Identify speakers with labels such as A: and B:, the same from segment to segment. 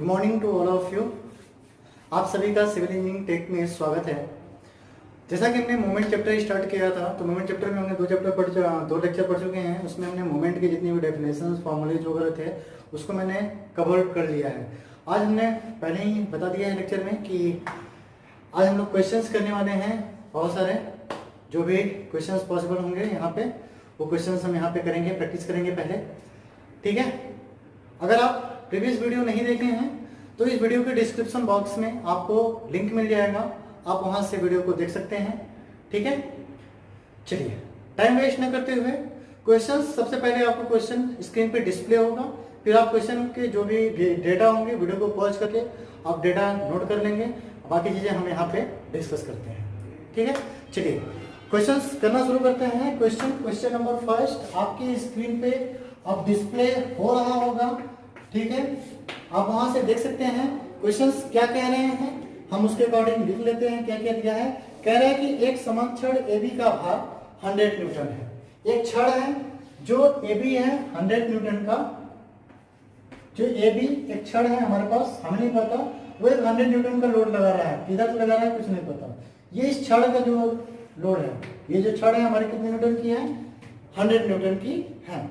A: Morning to all of you. आप सभी का सिविल इंजीनियरिंग टेक में स्वागत है। जैसा कि हमने मोमेंट चैप्टर स्टार्ट किया था, तो मोमेंट चैप्टर में हमने दो लेक्चर पढ़ चुके हैं। उसमें हमने मोमेंट के जितनी भी डेफिनेशंस फॉर्मूलेज वगैरह थे उसको मैंने कवर कर लिया है। आज हमने पहले ही बता दिया है लेक्चर में कि आज हम लोग क्वेश्चंस करने वाले हैं। बहुत सारे जो भी क्वेश्चंस पॉसिबल होंगे यहाँ पे, वो क्वेश्चंस हम यहाँ पे करेंगे, प्रैक्टिस करेंगे पहले, ठीक है। अगर आप प्रीवियस वीडियो नहीं देखे हैं तो इस वीडियो के डिस्क्रिप्शन बॉक्स में आपको लिंक मिल जाएगा, आप वहां से वीडियो को देख सकते हैं, ठीक है। चलिए टाइम वेस्ट न करते हुए क्वेश्चन, सबसे पहले आपको क्वेश्चन स्क्रीन पे डिस्प्ले होगा, फिर आप क्वेश्चन के जो भी डेटा होंगे वीडियो को पॉज करके आप डेटा नोट कर लेंगे, बाकी चीजें हम यहाँ पे डिस्कस करते हैं, ठीक है। चलिए क्वेश्चंस करना शुरू करते हैं। क्वेश्चन नंबर फर्स्ट आपकी स्क्रीन पे अब डिस्प्ले हो रहा होगा, ठीक है। आप वहां से देख सकते हैं क्वेश्चंस क्या कह रहे हैं, हम उसके अकॉर्डिंग लिख लेते हैं। क्या क्या दिया है, कह रहा है कि एक समान छड़ AB का भार 100 न्यूटन है। एक छड़ है जो AB है 100 न्यूटन का, जो AB एक छड़ है हमारे पास, हमें नहीं पता, वो एक 100 न्यूटन का लोड लगा रहा है। किधर लगा रहा है कुछ नहीं पता। ये इस छड़ का जो लोड है, ये जो छड़ है हमारे कितने न्यूटन की है, 100 न्यूटन की है,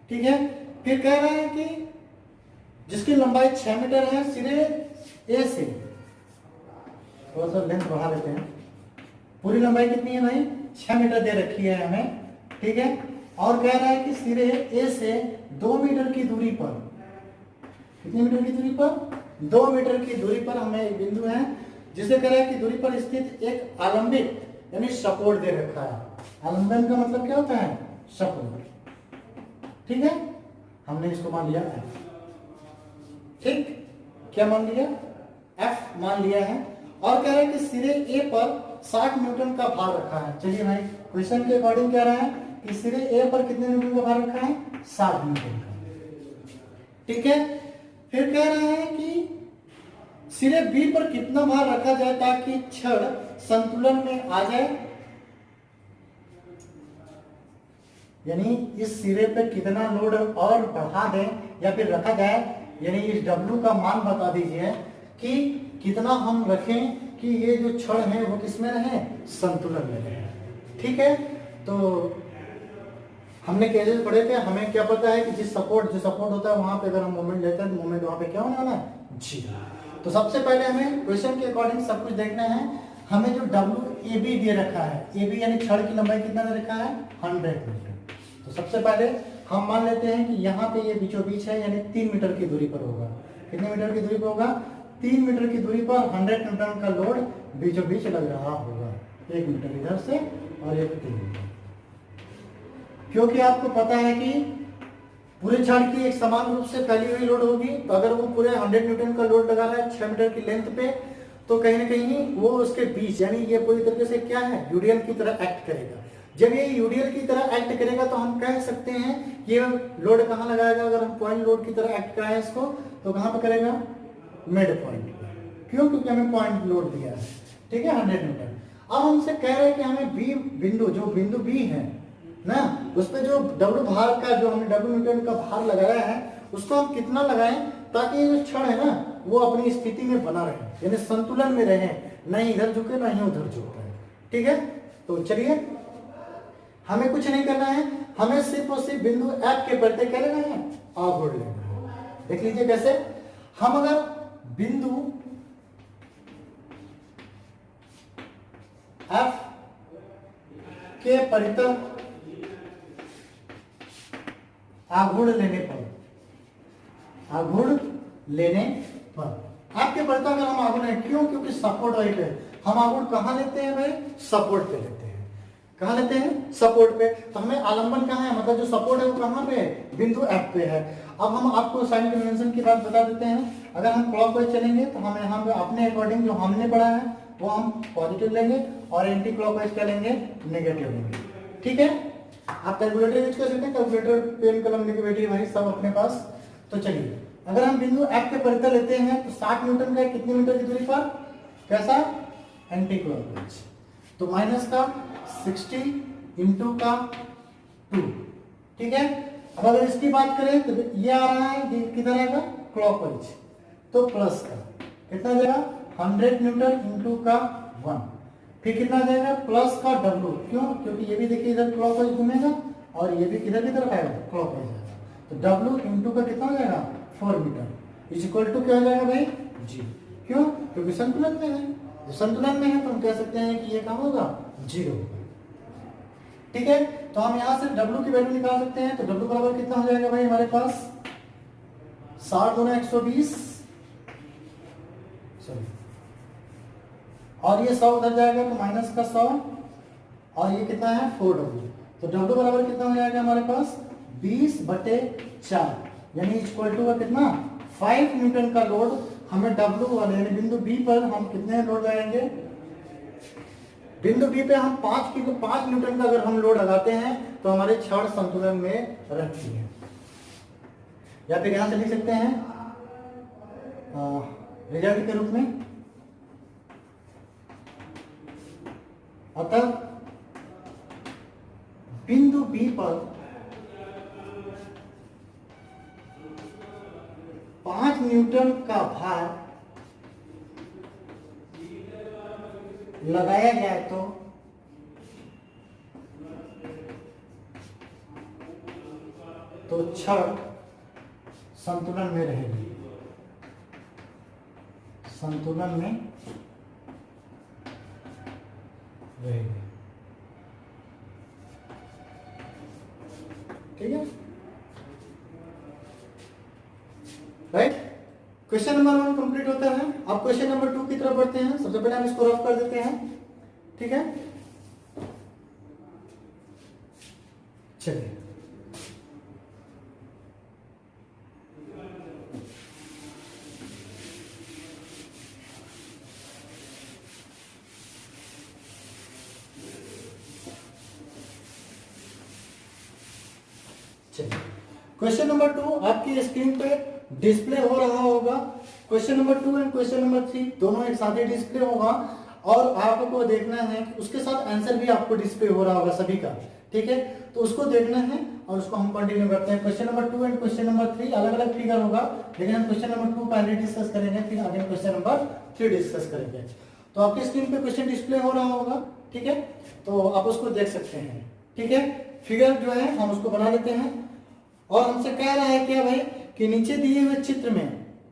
A: ठीक है। फिर कह रहे हैं कि जिसकी लंबाई 6 मीटर है, सिरे ए से, थोड़ा सा लेंथ बढ़ा लेते हैं, पूरी लंबाई कितनी है भाई, 6 मीटर दे रखी है हमें, ठीक है। और कह रहा है कि सिरे ए से 2 मीटर की दूरी पर, कितनी मीटर की दूरी पर, 2 मीटर की दूरी पर हमें एक बिंदु है जिसे कह रहा है कि दूरी पर स्थित एक आलंबित यानी सपोर्ट दे रखा है। आलंबन का मतलब क्या होता है, सपोर्ट, ठीक है। हमने इसको मान लिया F, ठीक, क्या मान लिया, F मान लिया है। और कह रहा है कि सिरे A पर 60 न्यूटन का भार रखा है। चलिए भाई क्वेश्चन के अकॉर्डिंग कह रहा है कि सिरे A पर कितने न्यूटन का भार रखा है, 60 न्यूटन का, ठीक है। फिर कह रहे हैं कि सिरे B पर कितना भार रखा जाए ताकि छड़ संतुलन में आ जाए, यानी इस सिरे पे कितना लोड और बढ़ा दें या फिर रखा जाए, यानी इस W का मान बता दीजिए कि कितना हम रखें कि ये जो छड़ है वो किसमें रहे, संतुलन में रहे, ठीक है। तो हमने कैसे पढ़े थे, हमें क्या पता है कि जो सपोर्ट होता है वहां पे अगर हम मोमेंट लेते हैं तो मोमेंट वहां पे क्या होने वाला है, जी। तो सबसे पहले हमें क्वेश्चन के अकॉर्डिंग सब कुछ देखना है। हमें जो WAB दे रखा है, AB यानी छड़ की लंबाई कितना दे रखा है, 100 मीटर। तो सबसे पहले हम मान लेते हैं कि यहाँ पे ये बीचों बीच है, यानी 3 मीटर की दूरी पर होगा। कितने मीटर की दूरी पर होगा, 3 मीटर की दूरी पर 100 न्यूटन का लोड बीचों बीच लग रहा होगा, 1 मीटर इधर से और 1 3 मीटर। क्योंकि आपको पता है कि पूरे छड़ की एक समान रूप से फैली हुई लोड होगी, तो अगर वो पूरे 100 न्यूटन का लोड लगा रहा है 6 मीटर की लेंथ पे, तो कहीं ना कहीं वो उसके बीच, यानी ये पूरी तरीके से क्या है, यूडीएल की तरह एक्ट करेगा। जब ये यूडीएल की तरह एक्ट करेगा तो हम कह सकते हैं ये लोड कहाँ लगाएगा, अगर हम पॉइंट लोड की तरह एक्ट कराएं इसको तो कहाँ पे करेगा, मिड पॉइंट पे। क्यों, क्योंकि हमें पॉइंट लोड दिया है, ठीक है, 100 न्यूटन। अब हमसे कह रहे हैं कि हमें बी बिंदु, जो बिंदु बी है ना, उस पर जो W भार का, जो हमने W न्यूटन का भार लगाया है, उसको हम कितना लगाएं ताकि ये जो छड़ है ना वो अपनी स्थिति में बना रहे, यानी संतुलन में रहे, नहीं इधर झुके ना ही उधर झुके, ठीक है। तो चलिए हमें कुछ नहीं करना है, हमें सिर्फ और सिर्फ बिंदु F के प्रत्यय क्या लेना है, आघूर्ण लेना है। देख लीजिए कैसे, हम अगर बिंदु F के परितल आघूर्ण लेने पर आपके परितल अगर हम आघूर्ण है, क्यों, क्योंकि सपोर्ट राइट है, हम आघूर्ण कहां लेते हैं भाई, सपोर्ट पे लेते हैं। कहां लेते हैं, सपोर्ट पे। तो हमें आलंबन कहां है, मतलब जो सपोर्ट है वो कहां पे है, बिंदु F पे है। अब हम आपको साइन कन्वेंशन की बात बता देते हैं। अगर हम क्लॉकवाइज चलेंगे तो हमें यहाँ पे अपने अकॉर्डिंग जो हमने पढ़ा है वो हम पॉजिटिव लेंगे और एंटी क्लॉकवाइज क्या लेंगे, नेगेटिव लेंगे, ठीक है। आप कैलकुलेटर यूज कर सकते हैं, कैलकुलेटर, पेन, कलम, नेगेटिव भाई सब अपने पास। तो चलिए अगर हम बिंदु F के परितल लेते हैं तो 60 न्यूटन का कितने मीटर की दूरी पर, कैसा, एंटी क्लॉकवाइज, तो माइनस का 60 इंटू का 2, ठीक है। अब अगर इसकी बात करें तो ये आ रहा है, ये किधर आएगा, क्लॉकवाइज, तो प्लस का कितना जाएगा 100 न्यूटन इंटू का 1, फिर कितना जाएगा प्लस का W, क्यों? क्योंकि ये भी देखिए इधर क्लॉकवाइज घूमेगा और ये भी किधर की तरफ आएगा क्लॉकवाइज आएगा, तो W इंटू का कितना हो जाएगा 4 मीटर इज इक्वल टू क्या हो जाएगा भाई G, क्यों? क्योंकि संतुलन में है, जो संतुलन में है तो हम कह सकते हैं कि ये क्या होगा 0 होगा। ठीक है, तो हम यहाँ से W की वैल्यू निकाल सकते हैं, तो W बराबर कितना हो जाएगा भाई हमारे पास 60 दूना 120, सॉरी, और ये 100 उधर जाएगा तो माइनस का 100, और ये कितना है 4W, तो W बराबर कितना हो जाएगा हमारे पास 20/4, यानी इक्वल टू कितना 5 न्यूटन का लोड हमें W वाले यानी बिंदु B पर हम कितने लोड लगाएंगे, बिंदु B पे हम 5 न्यूटन का अगर हम लोड लगाते हैं तो हमारे क्षण संतुलन में रहती है, या फिर यहां से लिख सकते हैं रिजल्ट के रूप में। अतः बिंदु B पर 5 न्यूटन का भार लगाया जाए तो क्षण संतुलन में रहेगी, संतुलन में रहेगी। ठीक है, राइट। क्वेश्चन नंबर 1 कंप्लीट होता है। अब क्वेश्चन नंबर 2 की तरफ बढ़ते हैं। सबसे पहले हम इसको रफ कर देते हैं। ठीक है, चलिए क्वेश्चन नंबर 2 आपकी स्क्रीन पे डिस्प्ले हो रहा होगा। Question number 2 and question number 3 दोनों एक साथ ही डिस्प्ले होगा और आपको देखना है कि उसके साथ आंसर भी आपको डिस्प्ले हो रहा होगा सभी का। ठीक है, तो उसको देखना है और उसको हम कंटिन्यू करते हैं। Question number 2 and question number 3 अलग अलग फिगर होगा, लेकिन हम क्वेश्चन नंबर 2 पहले डिस्कस करेंगे, फिर आगे क्वेश्चन नंबर 3 डिस्कस करेंगे। तो आपकी स्क्रीन पे क्वेश्चन डिस्प्ले हो रहा होगा। ठीक है, तो आप उसको देख सकते हैं। ठीक है, फिगर जो है हम उसको बना लेते हैं और हमसे कह रहा है क्या भाई कि नीचे दिए हुए चित्र में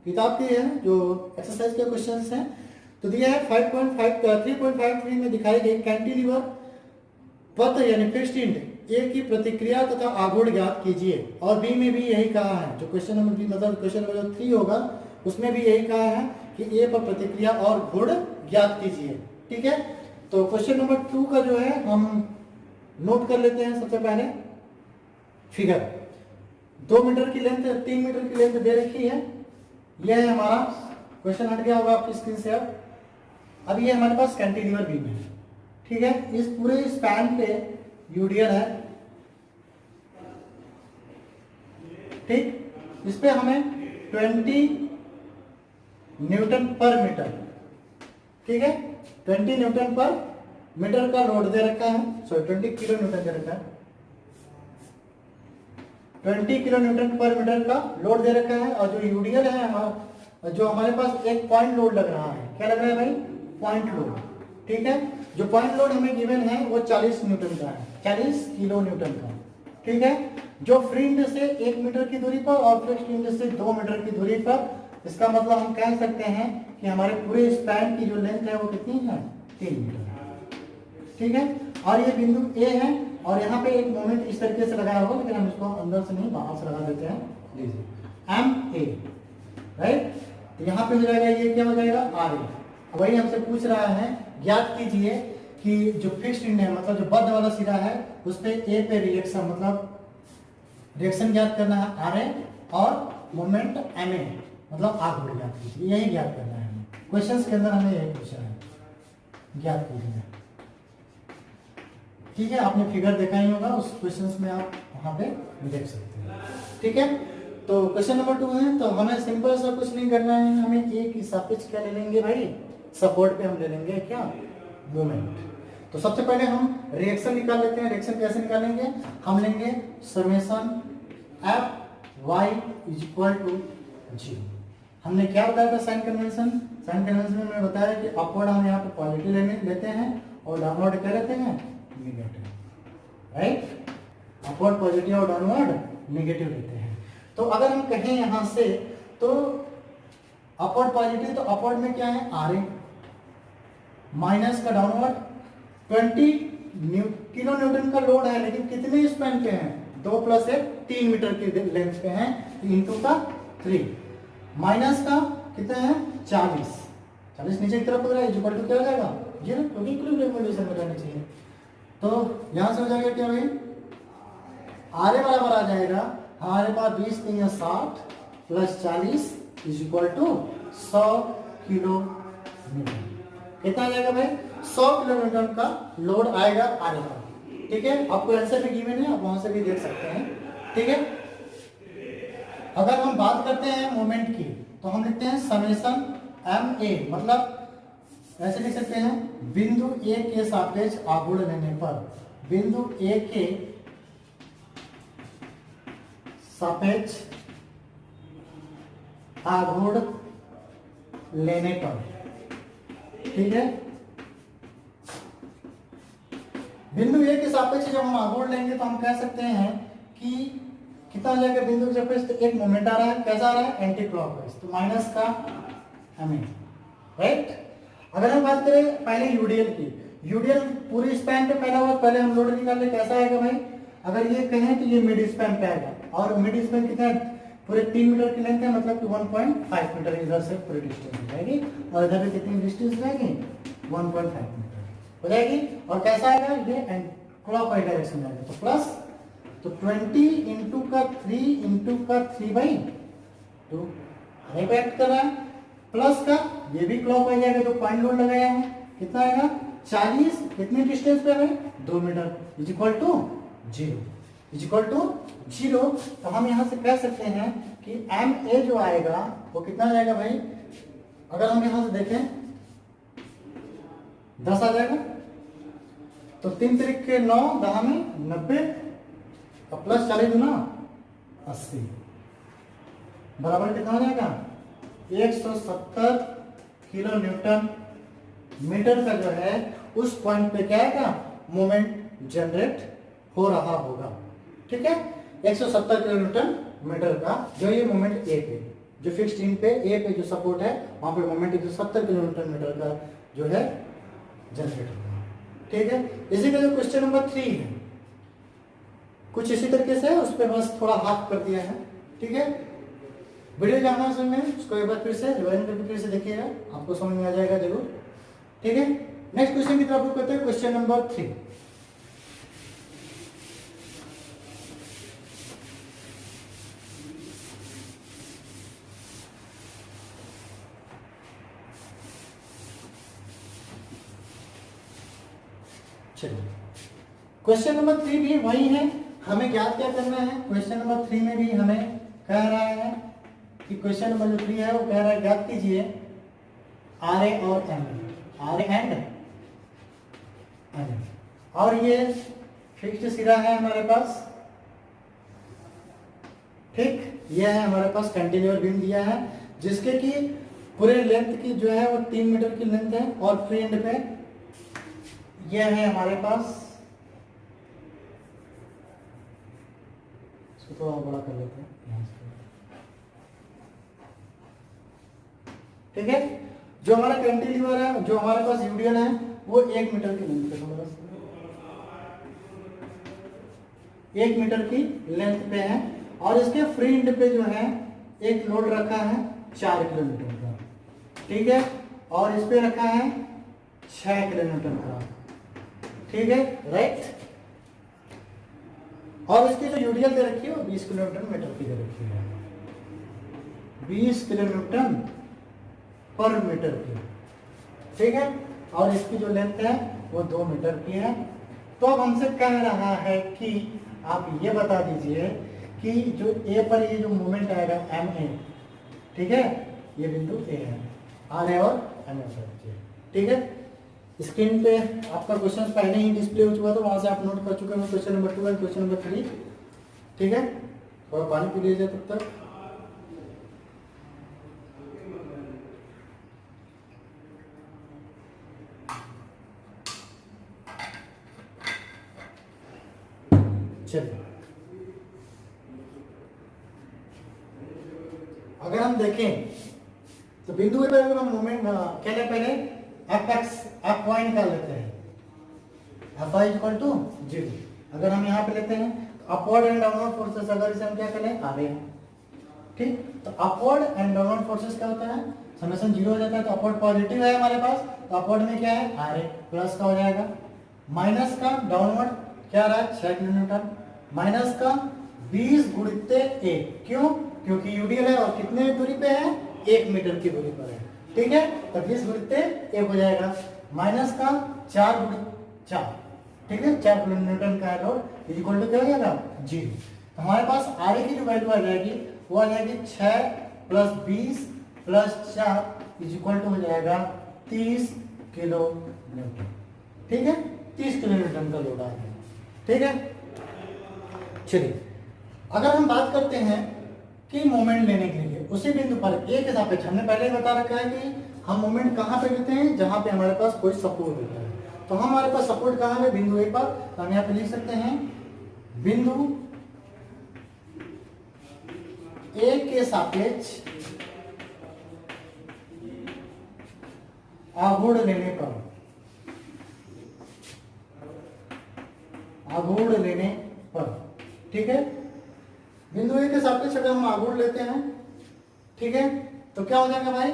A: किताब के है जो एक्सरसाइज के क्वेश्चंस हैं, तो दिया है 3.53 में दिखाई गई कैंटिलीवर पथ यानी फिक्स्ड इंड ए की प्रतिक्रिया तथा आघूर्ण ज्ञात कीजिए। और बी में भी यही कहा है, जो क्वेश्चन नंबर बी मतलब क्वेश्चन नंबर 3 होगा उसमें भी यही कहा है कि ए पर प्रतिक्रिया और घूर्ण ज्ञात कीजिए। ठीक है, तो क्वेश्चन नंबर 2 का जो है हम नोट कर लेते हैं। सबसे पहले फिगर 2 मीटर की लेंथ 3 मीटर की लेंथ दे रखी है। यह है हमारा क्वेश्चन, हट गया होगा आपकी स्क्रीन से। अब ये हमारे पास कैंटिलीवर बीम है। ठीक है, इस पूरे स्पैन पे यूडीएल है। ठीक, इस पे हमें 20 न्यूटन पर मीटर, ठीक है 20 न्यूटन पर मीटर का लोड दे रखा है, सॉरी 20 किलो न्यूटन दे रखा है। 20 किलो न्यूटन पर मीटर का लोड दे रखा है। और जो यूडीएल है जो हमारे पास एक पॉइंट लोड लग रहा है, क्या लग रहा है भाई पॉइंट लोड। ठीक है, जो पॉइंट लोड हमें गिवन है वो 40 न्यूटन का है, 40 किलो न्यूटन का। ठीक है, जो फ्री इंड से 1 मीटर की दूरी पर और फिक्स्ड इंड से 2 मीटर की दूरी पर, इसका मतलब हम कह सकते हैं कि हमारे पूरे स्पैन की जो लेंथ है वो कितनी है 3 मीटर। ठीक है, और ये बिंदु ए है और यहाँ पे एक मोमेंट इस तरीके से लगाया होगा, लेकिन हम इसको अंदर से नहीं बाहर से लगा देते हैं। एम ए, राइट, तो यहाँ पे हो जाएगा ये क्या हो जाएगा आर ए। वही हमसे पूछ रहा है ज्ञात कीजिए कि जो फिक्स्ड इंड है मतलब जो बद्ध वाला सिरा है उस पे ए पे रिएक्शन मतलब रिएक्शन ज्ञात करना है आर ए और मोमेंट एम ए मतलब आघूर्ण ज्ञात कीजिए, यही ज्ञात करना है हमें। क्वेश्चंस के अंदर हमें यही पूछा है, ज्ञात कीजिए। ठीक है, आपने फिगर देखा ही होगा, उस क्वेश्चंस में आप वहां पे देख सकते हैं। ठीक है, तो क्वेश्चन नंबर 2 है, तो हमें सिंपल सा कुछ नहीं करना है, हमें ए की सापेक्ष क्या ले लेंगे भाई, सपोर्ट पे हम ले लेंगे क्या मोमेंट। तो सबसे पहले हम रिएक्शन निकाल लेते हैं। रिएक्शन कैसे निकालेंगे, हम लेंगे summation F Y is equal to 0। हमने क्या बताया था साइन कन्वेंशन? साइन कन्वेंशन में मैंने बताया कि अपवर्ड हम यहाँ पे पॉजिटिव लेते हैं और डाउनवर्ड क्या लेते हैं? Negative, right? अपवर्ड पॉजिटिव और डाउनवर्ड नेगेटिव लेते हैं। तो अगर हम कहें यहाँ से तो अपवर्ड पॉजिटिव, तो अपवर्ड में क्या है? आर ए, माइनस का डाउनवर्ड 20 किलो न्यूटन का लोड है, लेकिन कितने स्पैन पे है? 2 + 1 3 मीटर की लेंथ पे है, इंटू का 3, माइनस का कितना है? 40 नीचे की तरफ हो रहा है, इक्वल टू क्या हो जाएगा? 0, क्योंकि इक्विलिब्रियम कंडीशन में रहना चाहिए। तो यहां से हो जाएगा क्या भाई? आर ए बराबर आ जाएगा हमारे पास 20 × 3 = 60 + 40 = 100 किलो न्यूटन। कितना आ जाएगा भाई? 100 किलो न्यूटन का लोड आएगा आर ए का। ठीक है, आपको आंसर भी गिवन है, आप वहां से भी देख सकते हैं। ठीक है, अगर हम बात करते हैं मोमेंट की, तो हम लिखते हैं समेशन एम ए, मतलब ऐसे लिख सकते हैं बिंदु ए के सापेक्ष आघूर्ण लेने पर, बिंदु ए के सापेक्ष आघूर्ण लेने पर। ठीक है, बिंदु ए के सापेक्ष जब हम आघूर्ण लेंगे तो हम कह सकते हैं कि कितना हो जाएगा? बिंदु के सापेक्ष तो एक मोमेंट आ रहा है, कैसा आ रहा है? एंटी क्लॉकवाइज, तो माइनस का एम ए, राइट? अगर हम बात करें पहले यूडीएल की, यूडीएल पूरी स्पैन पे पहला हुआ, पहले हम लोड निकाल ले, कैसा आएगा भाई? अगर ये कहें तो ये मिड स्पैन पे आएगा, और मिड स्पैन कितना है? पूरे 3 मीटर की लेंथ है, मतलब कि 1.5 मीटर इधर से पूरी डिस्टेंस हो जाएगी, और इधर पे कितनी डिस्टेंस रहेगी? 1.5 मीटर हो जाएगी। और कैसा आएगा? ये क्लॉकवाइज डायरेक्शन में आएगा, तो प्लस, तो 20 इंटू का 3 इंटू का 3/2 इम्पैक्ट कर रहा है, प्लस का ये भी क्लॉकवाइज आएगा, जो पॉइंट लोड लगाया है, कितना आएगा? 40, कितनी डिस्टेंस पे है? 2 मीटर, इक्वल टू 0। तो हम यहां से कह सकते हैं कि एम ए जो आएगा वो कितना आ जाएगा भाई? अगर हम यहां से देखें 10 आ जाएगा, तो 3 × 3 = 9, 10 में 90, और प्लस 40 × 80 बराबर कितना हो जाएगा? 170 किलो न्यूटन मीटर का जो है उस पॉइंट पे क्या आएगा? मोमेंट जनरेट हो रहा होगा। ठीक है, 170 किलो न्यूटन मीटर का जो ये मोमेंट ए पे, जो फिक्स्ड इन पे ए पे जो सपोर्ट है, वहां पे मोमेंट 170 किलो न्यूटन मीटर का जो है जनरेट होगा। ठीक है, इसी का जो क्वेश्चन नंबर 3 है, कुछ इसी तरीके से, उस पर बस थोड़ा हाफ कर दिया है। ठीक है, वीडियो जानना समझ में, उसको एक बार फिर से रिवाइज करके फिर से देखिएगा, आपको समझ में आ जाएगा जरूर। ठीक है, नेक्स्ट क्वेश्चन की तरफ करते हैं, क्वेश्चन नंबर 3। चलिए, क्वेश्चन नंबर 3 भी वही है, हमें ज्ञात क्या करना है? क्वेश्चन नंबर 3 में भी हमें कह रहा है कि क्वेश्चन नंबर जो 3 है वो कह रहा है ज्ञात कीजिए आर ए और M, R A and M, और ये फिक्स्ड सिरा है हमारे पास। ठीक, ये है हमारे पास कैंटिलीवर बीम दिया है, जिसके कि पूरे लेंथ की जो है वो 3 मीटर की लेंथ है, और फ्री एंड पे ये है हमारे पास, इसको थोड़ा बड़ा कर लेते हैं। ठीक है, जो हमारा कैंटिलीवर है, जो हमारे पास यूडीएल है, वो 1 मीटर की लेंथ पे, 1 मीटर की लेंथ पे है, और इसके फ्री एंड पे जो है एक लोड रखा है 4 किलो न्यूटन का। ठीक है, और इस पे रखा है 6 किलो न्यूटन का। ठीक है, राइट, और इसकी जो यूडीएल दे रखी है वो 20 किलो न्यूटन मीटर की दे रखी है, 20 किलो न्यूटन पर मीटर की। ठीक है, और इसकी जो लेंथ है वो 2 मीटर की है। तो अब हमसे कह रहा है कि आप ये बता दीजिए कि जो ए पर ये जो मूवमेंट आएगा एम ए, ठीक है, ये बिंदु ए है, आर ए और एम ए। ठीक है, स्क्रीन पे आपका क्वेश्चन पहले ही डिस्प्ले हो चुका था, वहां से आप नोट कर चुके हैं क्वेश्चन नंबर 2 और क्वेश्चन नंबर 3। ठीक है, थोड़ा पानी पी लीजिए तब तक। चलिए अगर हम देखें तो बिंदु ए पर अगर हम मोमेंट क्या लें, पहले एफ वाई निकाल लेते हैं, एफ वाई इक्वल टू 0। अगर हम यहाँ पे लेते हैं तो अपवर्ड एंड डाउनवर्ड फोर्सेस, अगर इसे हम क्या करें आ रहे हैं, ठीक, तो अपवर्ड एंड डाउनवर्ड फोर्सेस क्या होता है, समेशन 0 हो जाता है। तो अपवर्ड पॉजिटिव है हमारे पास, तो अपवर्ड में क्या है आ रहे, प्लस का हो जाएगा, माइनस का डाउनवर्ड क्या रहा है 6 किलोन्यूटन, माइनस का 20 गुणित 1, क्यों, क्योंकि यूडीएल है और कितने दूरी पे है 1 मीटर की दूरी पर है, ठीक है। तो 20 गुणित 1 हो जाएगा, माइनस का 4 गुणित 4, ठीक है, 4 किलोन्यूटन का लोड इक्वल टू क्या हो जाएगा 0। तो हमारे पास आगे की जो वैल्यू आ जाएगी वो आ जाएगी 6 प्लस 20 प्लस 4 इक्वल टू हो जाएगा 30 किलो न्यूटन, ठीक है, 30 किलो न्यूटन का लोड आ जाएगा, ठीक है। चलिए अगर हम बात करते हैं कि मोमेंट लेने के लिए उसी बिंदु पर ए के सापेक्ष, हमने पहले ही बता रखा है कि हम मोमेंट कहाँ पे लेते हैं, जहां पे हमारे पास कोई सपोर्ट होता है। तो हमारे पास सपोर्ट कहाँ है, बिंदु ए पर, तो हम यहाँ पे लिख सकते हैं बिंदु ए के सापेक्ष आघूर्ण लेने पर, आघूर्ण लेने पर, ठीक है, बिंदु ए के सापेक्ष अगर हम आघूर्ण लेते हैं, ठीक है, तो क्या हो जाएगा भाई,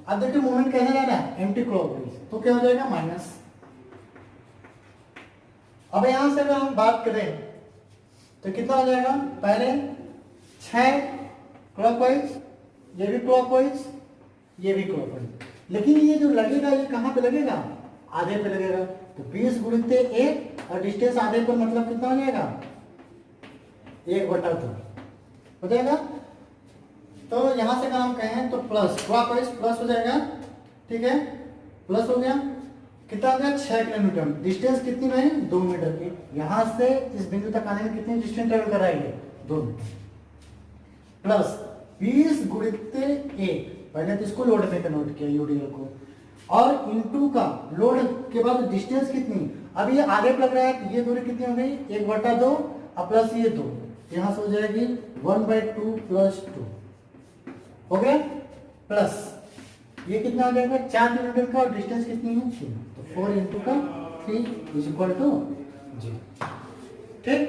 A: अब देखिए मोमेंट कैसे जा रहा है एंटी क्लॉकवाइज, तो क्या हो जाएगा माइनस। अब यहां से अगर हम बात करें तो कितना हो जाएगा, पहले 6 क्लॉकवाइज, ये भी क्लॉकवाइज, ये भी क्लॉकवाइज, लेकिन ये जो लगेगा ये कहां पे लगेगा, आधे पे लगेगा। तो 20 गुणित 1 और डिस्टेंस आधे पर मतलब कितना हो जाएगा 1/2 हो जाएगा। तो यहां से अगर हम कहें तो प्लस क्लॉकवाइज प्लस हो जाएगा, ठीक है, प्लस हो गया, कितना हो गया 6 किलोमीटर, डिस्टेंस कितनी में 2 मीटर की, यहां से इस बिंदु तक आने में कितनी डिस्टेंस ट्रेवल कर रहा है 2 मीटर, प्लस 20 गुणित 1, पहले तो इसको लोड में कन्वर्ट किया यूडीएल को, और इनटू का लोड के बाद डिस्टेंस कितनी, अब ये आगे लग रहा है तो ये दूरी कितनी हो गई 1/2 और प्लस ये 2, यहां से हो जाएगी 1/2 प्लस 2 हो गया, प्लस ये कितना हो जाएगा 4 किलोमीटर का, और डिस्टेंस कितनी है 3, तो 4 इंटू का 3 इज इक्वल टू 0, ठीक।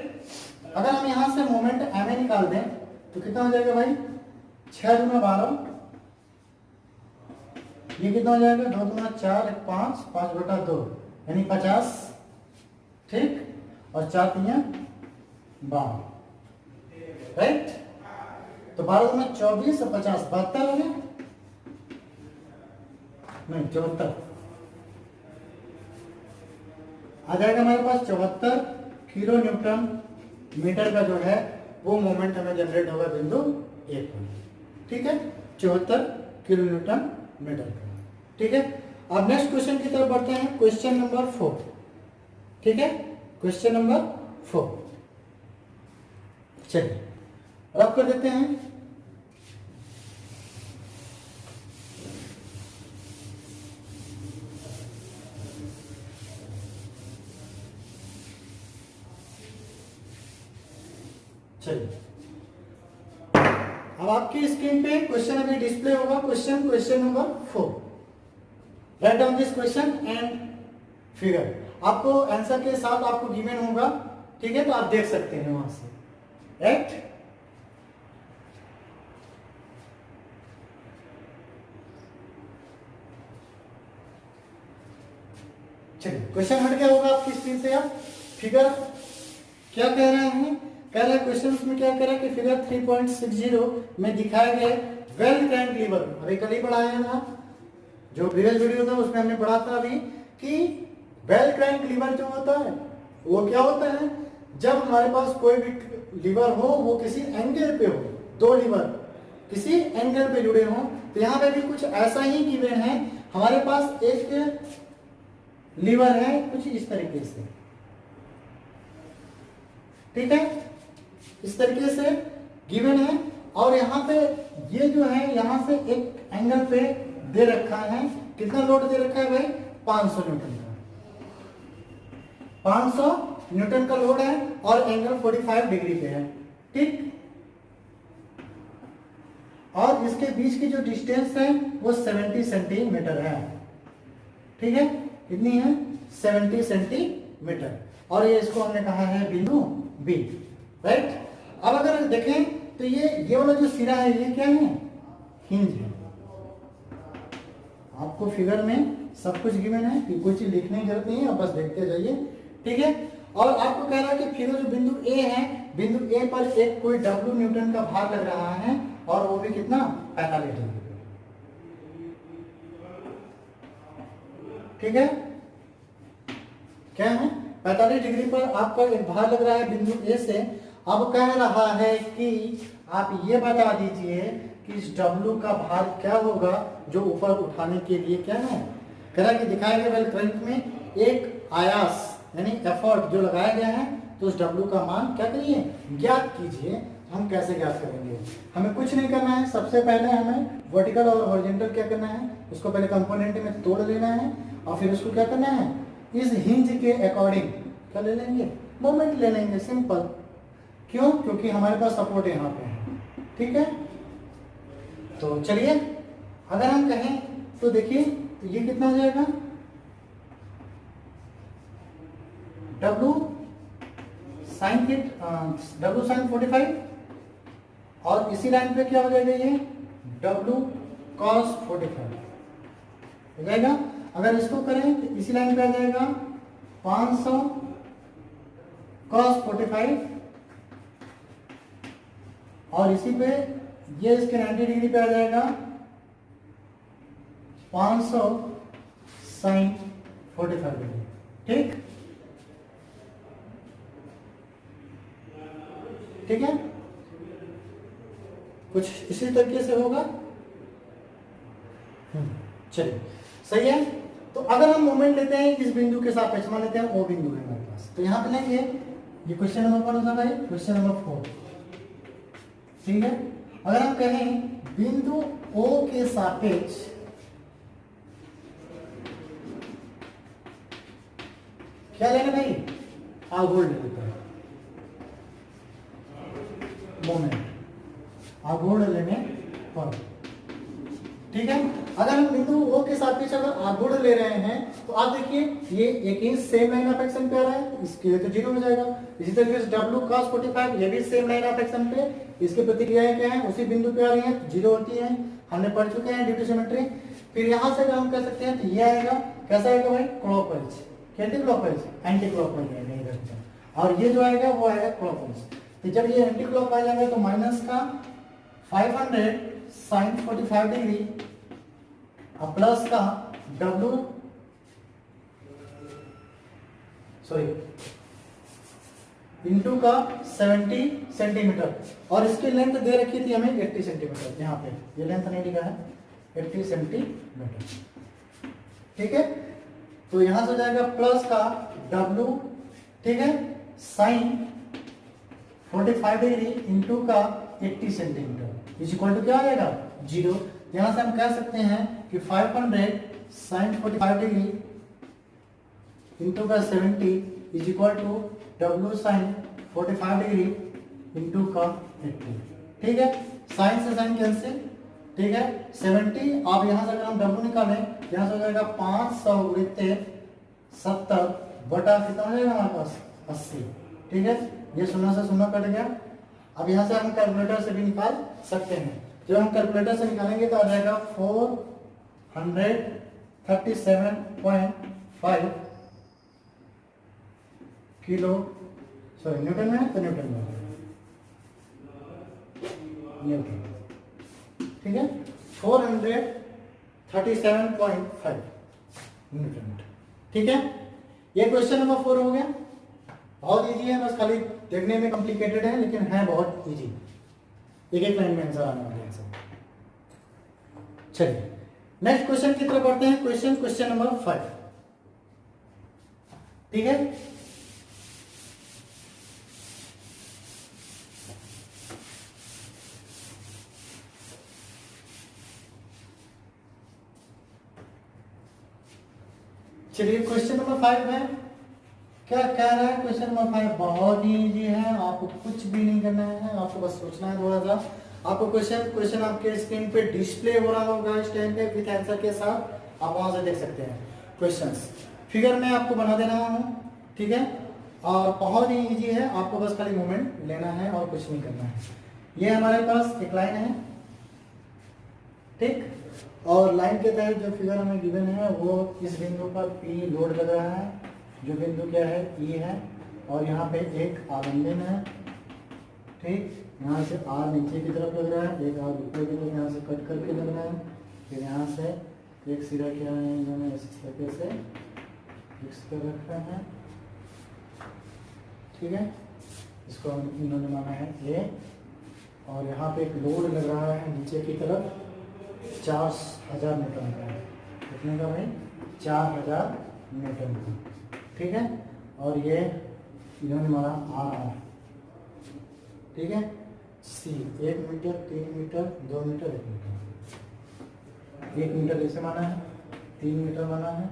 A: अगर हम यहां से मोमेंट एम ए निकाल दें तो कितना हो जाएगा भाई 6 दूना 12, ये कितना हो जाएगा 2 दूना 4 5 5/2 यानी 50, ठीक, और 4 3 12, राइट। तो 12 दूना 24 और 50 72 हो गया, नहीं 74 आ जाएगा हमारे पास 74 किलो न्यूटन मीटर का जो है वो मोमेंट हमें जनरेट होगा बिंदु ए पर, ठीक है, 74 किलो न्यूटन मीटर का, ठीक है। अब नेक्स्ट क्वेश्चन की तरफ बढ़ते हैं, क्वेश्चन नंबर 4, ठीक है, क्वेश्चन नंबर 4, चलिए रब कर देते हैं। चलिए अब आपकी स्क्रीन पे क्वेश्चन अभी डिस्प्ले होगा, question number 4, write down this question and figure, आपको आंसर के साथ आपको गिवन होगा, ठीक है, तो आप देख सकते हैं वहां से, राइट। चलिए क्वेश्चन हट गया होगा आपकी स्क्रीन से, अब फिगर क्या कह रहे हैं, कह रहा है क्वेश्चन में क्या कह रहा है कि फिगर 3.60 में दिखाया गया वेल क्रैंक लीवर, अभी कल ही पढ़ाया था, जो प्रीवियस वीडियो था उसमें हमने पढ़ा था अभी कि वेल क्रैंक लीवर जो होता है वो क्या होता है, जब हमारे पास कोई भी लीवर हो वो किसी एंगल पे हो, 2 लीवर किसी एंगल पे जुड़े हों, तो यहाँ पे भी कुछ ऐसा ही गिवन है, हमारे पास एक लीवर है कुछ इस तरीके से, ठीक है, इस तरीके से गिवन है, और यहाँ पे ये जो है यहाँ से एक एंगल पे दे रखा है, कितना लोड दे रखा है भाई 500 न्यूटन का, 500 न्यूटन का लोड है और एंगल 45 डिग्री पे है, ठीक। और इसके बीच की जो डिस्टेंस है वो 70 सेंटीमीटर है, ठीक है, कितनी है 70 सेंटीमीटर। और ये इसको हमने कहा है बिंदु बी, राइट। अब अगर देखें तो ये वाला जो सिरा है ये क्या है, हिंज है। आपको फिगर में सब कुछ गिवन है कि कोई चीज लिखने की जरूरत नहीं है, आप बस देखते जाइए, ठीक है। और आपको कह रहा है कि फिर जो बिंदु ए है, बिंदु ए पर एक कोई W न्यूटन का भार लग रहा है और वो भी कितना 45 डिग्री, ठीक है। क्या है 45 डिग्री पर आपका एक भार लग रहा है बिंदु ए से। अब कह रहा है कि आप ये बता दीजिए कि इस W का भार क्या होगा जो ऊपर उठाने के लिए क्या है, कह रहा है कि दिखाए गए वेल करंट में एक आयास यानी एफर्ट जो लगाया गया है, तो उस W का मान क्या करिए ज्ञात कीजिए। हम कैसे ज्ञात करेंगे, हमें कुछ नहीं करना है। सबसे पहले हमें वर्टिकल और हॉरिजॉन्टल क्या करना है, उसको पहले कंपोनेंट में तोड़ लेना है और फिर उसको क्या करना है, इस हिंज के अकॉर्डिंग क्या ले लेंगे, मोमेंट ले लेंगे, सिंपल। क्यों, क्योंकि हमारे पास सपोर्ट यहाँ पे है, ठीक है। तो चलिए अगर हम कहें तो देखिए तो ये कितना हो जाएगा, W sin 45 और इसी लाइन पे क्या हो जाएगा, ये W cos 45 हो जाएगा। अगर इसको करें तो इसी लाइन पे आ जाएगा 500 cos 45 और इसी पे ये इसके 90 डिग्री पे आ जाएगा 500 sin 45 डिग्री, ठीक, ठीक है। कुछ इसी तरीके से होगा, चलिए सही है। तो अगर हम मोमेंट लेते हैं इस बिंदु के सापेक्ष, मान लेते हैं ओ बिंदु है हमारे पास, तो यहां पे लेंगे, ये क्वेश्चन नंबर कौन सा भाई, क्वेश्चन नंबर 4, ठीक है। अगर हम कहें बिंदु ओ के सापेक्ष क्या लेना भाई, आघूर्ण ले लेते हैं, मोमेंट आघूर्ण लेने पर, ठीक है। अगर हम बिंदु ओ के सापेक्ष अगर आघूर्ण ले रहे हैं तो आप देखिए ये एक ही सेम लाइन ऑफ एक्शन पे आ रहा है, इसके लिए तो 0 हो जाएगा। इसी तरीके से W cos 45 ये भी सेम लाइन ऑफ एक्शन पे, इसके प्रतिक्रियाएं क्या है, उसी बिंदु पे आ रही है, 0 होती है, हमने पढ़ चुके हैं ड्यू टू सिमेट्री। फिर यहां से अगर हम कह सकते हैं तो ये आएगा, कैसा आएगा भाई, clockwise, anti clockwise, anti clockwise आएगा, और ये जो आएगा वो आएगा क्लॉकवाइज। तो जब ये एंटी क्लॉकवाइज आएगा तो माइनस का 500 sin 45 डिग्री और प्लस का W इंटू का 70 सेंटीमीटर, और इसकी लेंथ दे रखी थी हमें 80 सेंटीमीटर, यहाँ पे ये लेंथ नहीं लिखा है, 80 सेंटीमीटर, ठीक है। तो यहां से हो जाएगा प्लस का W, ठीक है, साइन 45 डिग्री इंटू का 80 सेंटीमीटर इज इक्वल टू क्या आ जाएगा 0। यहां से हम कह सकते हैं कि 500 साइन 45 डिग्री इंटू का 70 is equal to W sine 45 degree into का 80, ठीक है। साइन से साइन कैंसिल, ठीक है। 70 आप यहां से अगर हम W निकालें, यहां से हो जाएगा 500 गुणित 70 बटा कितना हो जाएगा हमारे पास 80, ठीक है। ये 0 से 0 कट गया। अब यहां से हम कैलकुलेटर से भी निकाल सकते हैं। जब हम कैलकुलेटर से निकालेंगे तो आ जाएगा 437.5 किलो, सॉरी न्यूटन में है तो न्यूटन में, न्यूटन, ठीक है। 437.5 न्यूटन, ठीक है। ये क्वेश्चन नंबर 4 हो गया। बहुत इजी है, बस खाली देखने में कॉम्प्लिकेटेड है लेकिन है बहुत इजी, एक एक लाइन में आंसर आने वाला है। चलिए नेक्स्ट क्वेश्चन की तरफ बढ़ते हैं। क्वेश्चन नंबर 5, ठीक है। चलिए क्वेश्चन नंबर 5 है, क्या कह रहा है क्वेश्चन नंबर 5? बहुत ही इजी है, आपको कुछ भी नहीं करना है, आपको बस सोचना है थोड़ा सा। आपको क्वेश्चन आपके स्क्रीन पे डिस्प्ले हो रहा होगा इस टाइम पे विद आंसर के साथ, आप वहां से देख सकते हैं क्वेश्चंस। फिगर में आपको बना दे रहा हूँ, ठीक है, और बहुत ही इजी है, आपको बस खाली मोमेंट लेना है और कुछ नहीं करना है। ये हमारे पास एक लाइन है, ठीक, और लाइन के तहत जो फिगर हमें गिवन है वो इस बिंदु पर P लोड लग रहा है, जो बिंदु क्या है E है, और यहाँ पे एक आबंधन है, ठीक, यहाँ से R नीचे की तरफ लग रहा है, एक R ऊपर की तरफ यहाँ से कट करके लग रहा है, फिर यहाँ से एक सिरा क्या है इन्होंने इस तरीके से फिक्स कर रखा है, ठीक है, इसको इन्होंने माना है A, और यहाँ पे एक लोड लग रहा है नीचे की तरफ 4000 न्यूटन का है, कितने का भाई? 4000 न्यूटन का, ठीक है, और ये इन्होंने माना R, ठीक है, C 1 metre, 3 metre, 2 metre, 1 metre, 1 metre इसे माना है, 3 मीटर माना है,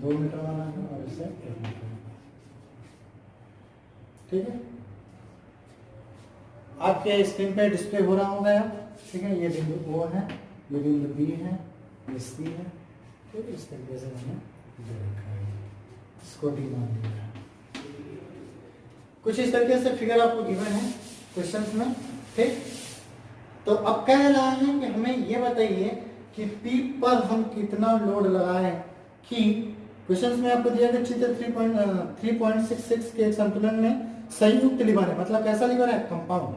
A: 2 मीटर माना है, और इसे 1 मीटर, ठीक है। आपके स्क्रीन पे डिस्प्ले हो रहा होगा यार, ठीक है, ये बिंदु O है, ये बिंदु B है, ये C है, ठीक है, इस तरीके से मैंने दे रखा है, इसको D मान दिया है। कुछ इस तरीके से फिगर आपको गिवन है क्वेश्चंस में, ठीक। तो अब कह रहा है कि हमें ये बताइए कि P पर हम कितना लोड लगाएं कि क्वेश्चंस में आपको दिया गया चित्र 3.66 के एक संतुलन में संयुक्त लीवर है, मतलब कैसा लीवर है? कंपाउंड,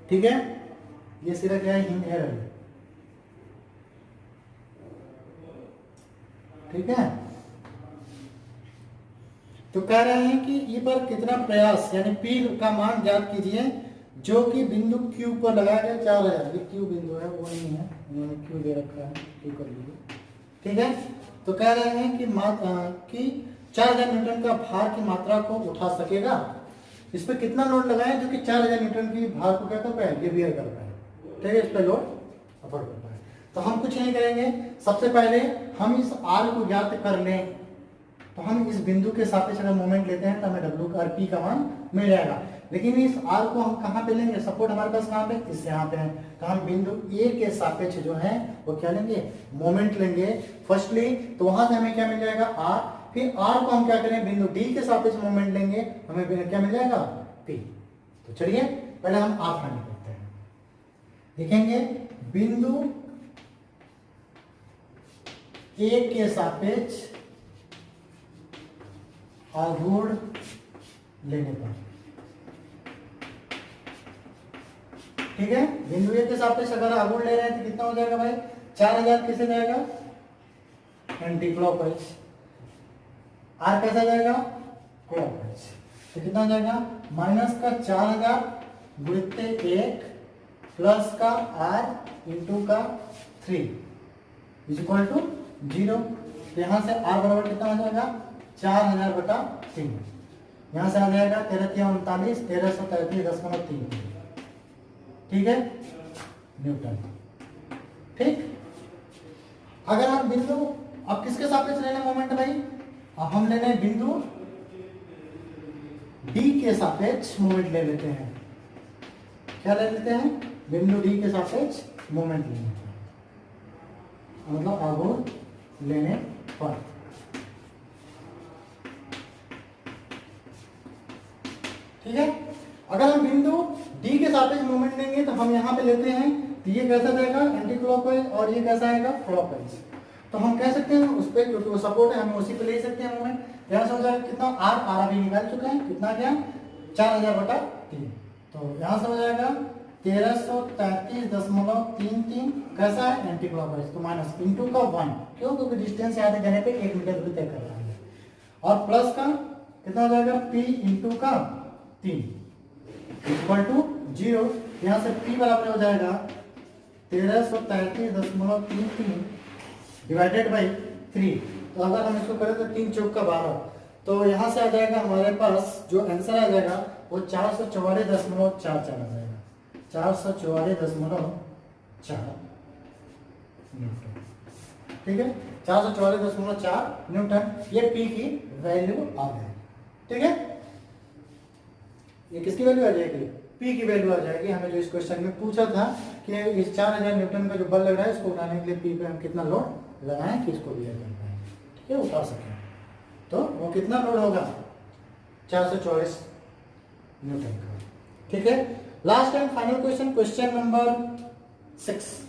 A: ठीक है, ये सिरा क्या है? हिंग है, ठीक है। तो कह रहे हैं कि ई पर कितना प्रयास यानी पी का मान ज्ञात कीजिए जो कि बिंदु Q पर लगाया गया 4000, ये Q बिंदु है वो नहीं है, उन्होंने Q दे रखा है, Q कर लीजिए, ठीक है। तो कह रहे हैं कि 4000 न्यूटन का भार की मात्रा को उठा सकेगा, इस पर कितना लोड लगाए जो कि 4000 न्यूटन की भार को क्या कर पाए? ये बियर कर पाए, ठीक है, इस पर लोड अफोर्ड कर पाए। तो हम कुछ नहीं करेंगे, सबसे पहले हम इस R को ज्ञात कर लें, तो हम इस बिंदु के सापेक्ष अगर मोमेंट लेते हैं तो हमें W का P का मान मिल जाएगा, लेकिन इस R को हम कहाँ पे लेंगे? सपोर्ट हमारे पास कहाँ पे? इस यहाँ पे है, तो हम बिंदु A के सापेक्ष जो है वो क्या लेंगे? मोमेंट लेंगे फर्स्टली, तो वहां से हमें क्या मिल जाएगा? R, फिर R को हम क्या करें? बिंदु D के सापेक्ष मोमेंट लेंगे, हमें क्या मिल जाएगा? P। तो चलिए पहले हम R फाइंड करते हैं, देखेंगे बिंदु A के सापेक्ष आघूर्ण लेने पर, ठीक है, बिंदु ए के सापेक्ष अगर आघूर्ण ले रहे हैं तो कितना हो जाएगा भाई? 4000 किसे जाएगा? Anti clockwise. आर कैसा जाएगा? क्लॉकवाइज। तो कितना हो जाएगा? माइनस का 4000 गुणित 1 प्लस का आर इंटू का 3 इज इक्वल टू 0। यहां से आर बराबर कितना हो जाएगा? 4000 बटा 3, यहां से आ जाएगा 1339 1333.3, ठीक है, न्यूटन, ठीक। अगर हम बिंदु अब किसके सापेक्ष लेना मोमेंट भाई? अब हम लेने बिंदु डी के सापेक्ष मोमेंट ले लेते हैं, क्या ले लेते हैं? बिंदु डी के सापेक्ष मोमेंट ले लेते हैं, मतलब आघूर्ण लेने पर, ठीक है। अगर हम बिंदु डी के सापेक्ष मोमेंट लेंगे तो हम यहाँ पे लेते हैं, तो ये कैसा जाएगा? एंटी क्लॉकवाइज, और ये कैसा आएगा? क्लॉकवाइज। तो हम कह सकते हैं उस पे, क्योंकि वो सपोर्ट है, हम उसी पे ले सकते हैं मोमेंट। यहाँ से हो जाएगा कितना? आर अभी निकाल चुके हैं, कितना गया? 4000 बटा 3। तो यहाँ से हो जाएगा 1333.33, कैसा है? Anti clockwise. तो माइनस इंटू का 1, क्यों? क्योंकि डिस्टेंस यहाँ से जाने पे 1 मीटर दूरी तय कर रहा है, और प्लस का कितना हो जाएगा? P इंटू का 3 इक्वल टू 0। यहाँ से P बराबर हो जाएगा 1333.33 डिवाइडेड बाई 3। तो अगर हम इसको करें तो 3 चौक का 12, तो यहाँ से आ जाएगा हमारे पास जो आंसर आ जाएगा वो 444.44 आ जाएगा, 444.4 न्यूटन, ठीक है। 444.4 न्यूटन, ये पी की वैल्यू आ गई। ठीक है, ये किसकी वैल्यू आ जाएगी? पी की वैल्यू आ जाएगी। हमें जो इस क्वेश्चन में पूछा था कि इस 4000 न्यूटन का जो बल लग रहा है इसको उठाने के लिए पी पे हम कितना लोड लगाएं कि इसको बियर कर पाए, ठीक है, उठा सकें। तो वो कितना लोड होगा? 444 न्यूटन का। ठीक है, last and final question, question number 6।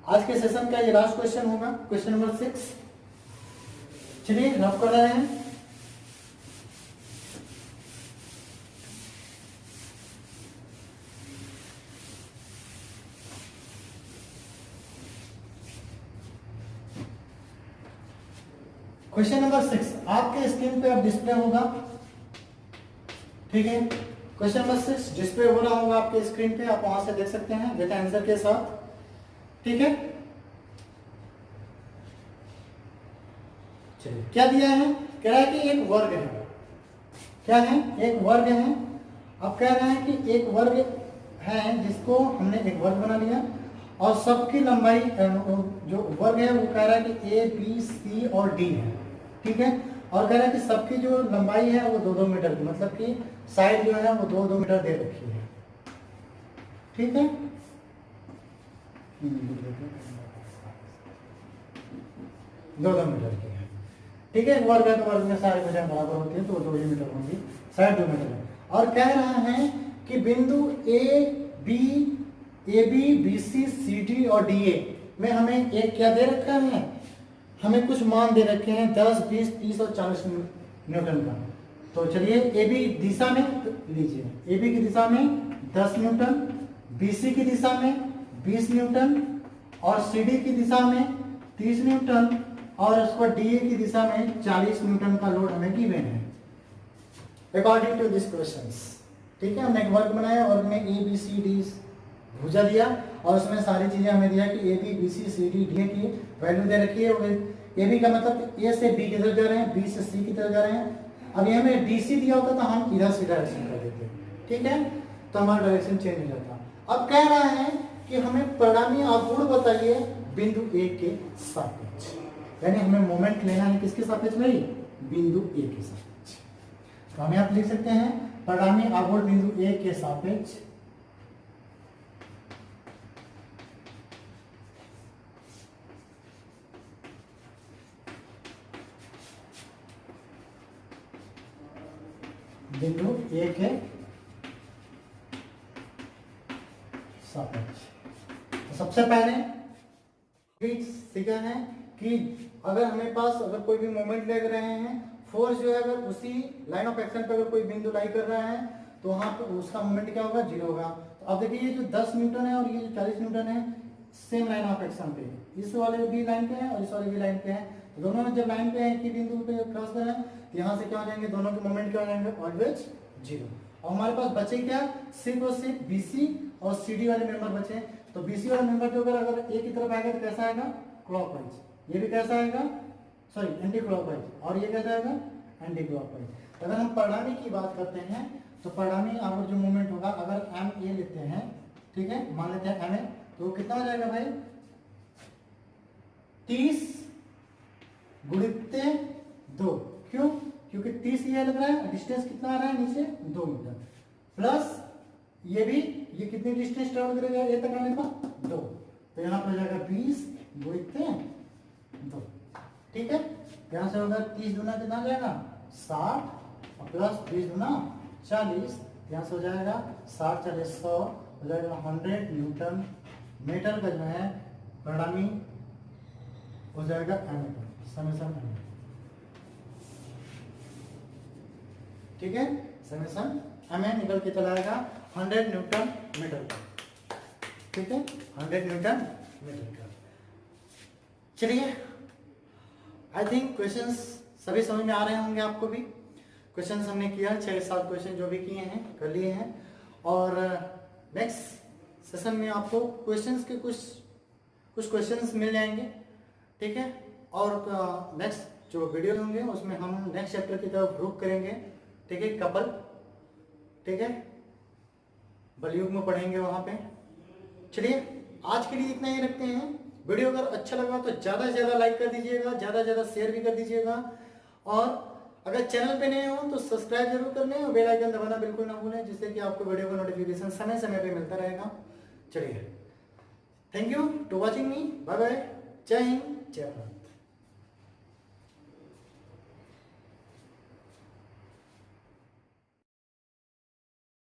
A: आज के सेशन का ये लास्ट क्वेश्चन होगा, क्वेश्चन नंबर 6। चलिए रफ कर रहे हैं। क्वेश्चन नंबर 6 आपके स्क्रीन पे अब डिस्प्ले होगा। ठीक है, क्वेश्चन नंबर 6 डिस्प्ले हो रहा होगा आपके स्क्रीन पे, आप वहां से देख सकते हैं विद आंसर के साथ। ठीक है, चलिए क्या दिया है? कह रहा है कि एक वर्ग है। क्या है? एक वर्ग है। अब कह रहे हैं कि एक वर्ग है जिसको हमने एक वर्ग बना लिया और सबकी लंबाई जो वर्ग है वो कह रहा है कि ए बी सी और डी है। ठीक है, और कह रहा है कि सबकी जो लंबाई है वो 2-2 मीटर की, मतलब कि साइड जो है वो 2-2 मीटर दे रखी है। ठीक है, 2-2 मीटर की है। ठीक है, वर्ग है तो वर्ग में सारी भुजाएं बराबर होती है तो 2 ही मीटर होंगी, साइड 2 मीटर है। और कह रहा है कि बिंदु A B B C C D और डी ए में हमें एक क्या दे रखा है? हमें कुछ मान दे रखे हैं 10, 20, 30 और 40 न्यूटन का। तो चलिए ए बी दिशा में लीजिए, ए बी की दिशा में 10 न्यूटन, बी सी की दिशा में 20 न्यूटन और सी डी की दिशा में 30 न्यूटन और उसको डी ए की दिशा में 40 न्यूटन का लोड हमें गिवन है अकॉर्डिंग टू दिस क्वेश्चंस। ठीक है, हमने एक वर्ग बनाया और में ए बी सी डी भुजा दिया और उसमें सारी चीजें हमें दिया कि A B B C C D D की वैल्यू दे रखी है। ए बी का मतलब ए से बी की तरफ जा रहे हैं, बी से सी की तरफ जा रहे हैं। अब ये हमें डी सी दिया होता तो हम इधर से डायरेक्शन कर देते। ठीक है, तो हमारा डायरेक्शन चेंज हो जाता। अब कह रहा है कि हमें परिणामी आघूर्ण बताइए बिंदु ए के सापेक्ष, यानी हमें मोमेंट लेना है किसके सापेक्ष भाई? बिंदु ए के सापेक्ष। तो हम यहाँ पे लिख सकते हैं परिणामी आघूर्ण बिंदु ए के सापेक्ष बिंदु ए के सापेक्ष। तो सबसे पहले सीखा है कि अगर हमें पास अगर कोई भी मोमेंट ले रहे हैं, फोर्स जो है अगर उसी लाइन ऑफ एक्शन पे अगर कोई बिंदु लाई कर रहा है तो वहां पर उसका मोमेंट क्या होगा? 0 होगा। तो अब देखिए ये जो 10 न्यूटन है और ये जो 40 न्यूटन है सेम लाइन ऑफ एक्शन पे, इस वाले भी लाइन पे है और इस वाले भी लाइन पे है। तो दोनों जब लाइन पे है कि बिंदु पे क्रॉस कर रहे हैं तो यहाँ से क्या हो जाएंगे? दोनों के मोमेंट क्या हो जाएंगे? ऑलवेज 0। और हमारे पास बचे क्या? सिर्फ और सिर्फ बीसी और सीडी वाले मेंबर बचे। तो बीसी वाला मेंबर जो अगर ए की तरफ आएगा तो कैसा आएगा? क्लॉकवाइज। ये भी कैसा आएगा? Sorry anti clockwise. और ये कैसा आएगा? Anti clockwise. अगर हम परिणामी की बात करते हैं तो परिणामी आवर्त जो मूवमेंट होगा अगर एम ए लेते हैं, ठीक है, मान लेते हैं एम ए, तो कितना हो जाएगा भाई? 30 गुणित 2। क्यों? क्योंकि 30 ये लग रहा है, डिस्टेंस कितना आ रहा है नीचे? 2 मीटर, प्लस ये भी, ये कितनी डिस्टेंस ट्रेवल करेगा ये तक आने का? 2। तो यहाँ पर जाएगा 20 गुणित 2। ठीक है, यहाँ से होगा 30 गुना कितना आ जाएगा? 60 और प्लस 20 गुना 40, यहाँ से हो जाएगा 60 40 100 हो जाएगा 100 न्यूटन मीटर का जो है परिणामी हो जाएगा एमीटर, समेशन एमीटर। ठीक है, समेशन एमए निकल के चला आएगा 100 न्यूटन मीटर का। ठीक है, 100 न्यूटन मीटर का। चलिए, आई थिंक क्वेश्चंस सभी समझ में आ रहे होंगे आपको भी। क्वेश्चंस हमने किया 6-7 क्वेश्चन जो भी किए हैं कर लिए हैं और नेक्स्ट सेशन में आपको क्वेश्चंस के कुछ क्वेश्चंस मिल जाएंगे। ठीक है, और नेक्स्ट जो वीडियो होंगे उसमें हम नेक्स्ट चैप्टर की तरफ रुख करेंगे। ठीक है, कपल, ठीक है, बलयुग में पढ़ेंगे वहां पे। चलिए आज के लिए इतना ही रखते हैं। वीडियो अगर अच्छा लगा तो ज़्यादा से ज़्यादा लाइक कर दीजिएगा, ज़्यादा से ज़्यादा शेयर भी कर दीजिएगा, और अगर चैनल पे नए हो तो सब्सक्राइब जरूर कर लें और बेल आइकन दबाना बिल्कुल ना भूलें, जिससे कि आपको वीडियो का नोटिफिकेशन समय समय पे मिलता रहेगा। चलिए, thank you to watching me, bye bye, जय हिंद, जय भारत।